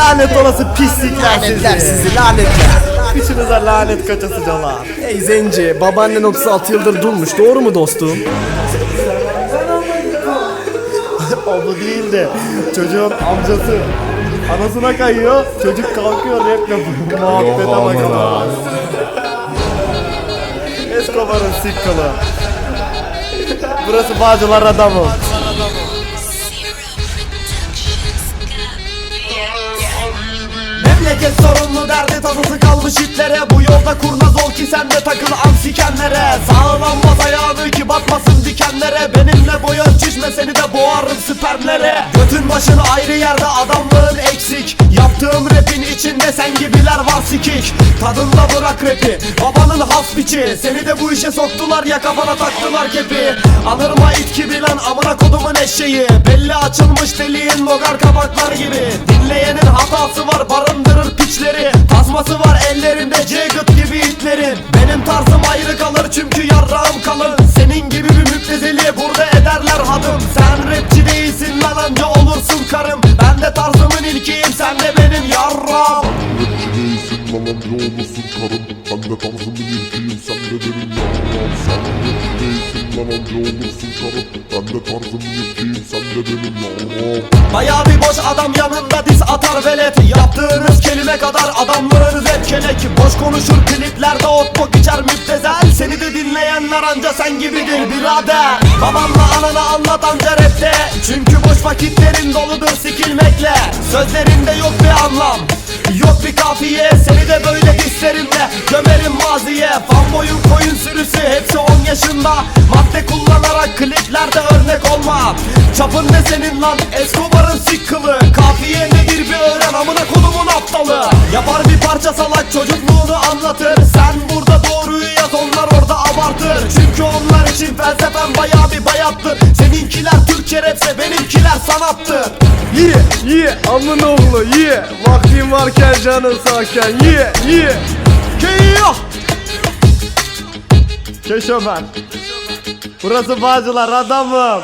Lanet olası pislikler Lanetler sizi. sizi, lanetler. Kışınıza lanet kaçasıcalar. Ey zenci, babaannen 36 yıldır durmuş, doğru mu dostum? O bu değil de çocuğun amcası anasına kayıyor, çocuk kalkıyor rap yapıyor. Muhabbete bakalım. Escobar'ın sikkalı. Burası Bağcılar adamı. Memleket sorunlu, derdi tasası kalmış itlere. Bu yolda kurnaz ol ki sen de takıl ansikenlere. Sağlam bas ayağını ki batmasın dikenlere. Benimle boy ölçüşme, seni de boğarım spermlere. Götün başın ayrı yerde, adamlığın eksik. Yaptığım rapin içinde sen gibiler var sikik. Tadında bırak rapi, babanın has biçi. Seni de bu işe soktular ya, kafana taktılar kepi. Anırma it gibi lan, amına kodumun eşeği. Belli açılmış deliğin logar kabaklar gibi. Dinleyenin hatası var, barındırır piçleri. Tasması var ellerinde Jagged gibi itlerin. Benim tarzım ayrı kalır çünkü yarrağım kalın. Senin gibi bir müptezeli burada ederler hadım. Sen rapçi değilsin lan, anca olursun karım. Ben de tarzımın ilkiyim, sen de benim yarrağım. Rapçi değilsin lan amca olursun karım. Ben de tarzımın ilkiyim, sen de benim yavrum. Sen rapçi değilsin lan amca olursun karım. Ben de tarzımın ilkiyim, sen de benim yavrum. Bayağı bir boş adam yanında diz atar velet. Yaptığınız kelime kadar adamlığınız hep kelek. Boş konuşur kliplerde ot bok içer müptezel. Seni de dinleyenler anca sen gibidir birader. Babanla anana anlat anca rapte. Çünkü boş vakitlerin doludur sikilmekle. Sözlerinde yok bir anlam, yok bir kafiye. Seni de böyle dislerimle gömerim maziye. Fanboyun koyun sürüsü hepsi 10 yaşında. Madde kullanarak kliplerde örnek olma. Çapın ne senin lan, Escobar'ın sik kılı. Kafiye nedir bir öğren, amına kodumun aptalı. Yapar bir parça salak, çocukluğunu anlatır. Sen burada doğruyu yaz, onlar orada abartır. Çünkü onlar için felsefen bayağı bir bayattır. Seninkiler Türkçe rapse, benimkiler sanattır. Ye amın oğlu ye. Vaktin varken canın sağken ye. Keyyo! Keşömen. Burası Bağcılar adamım.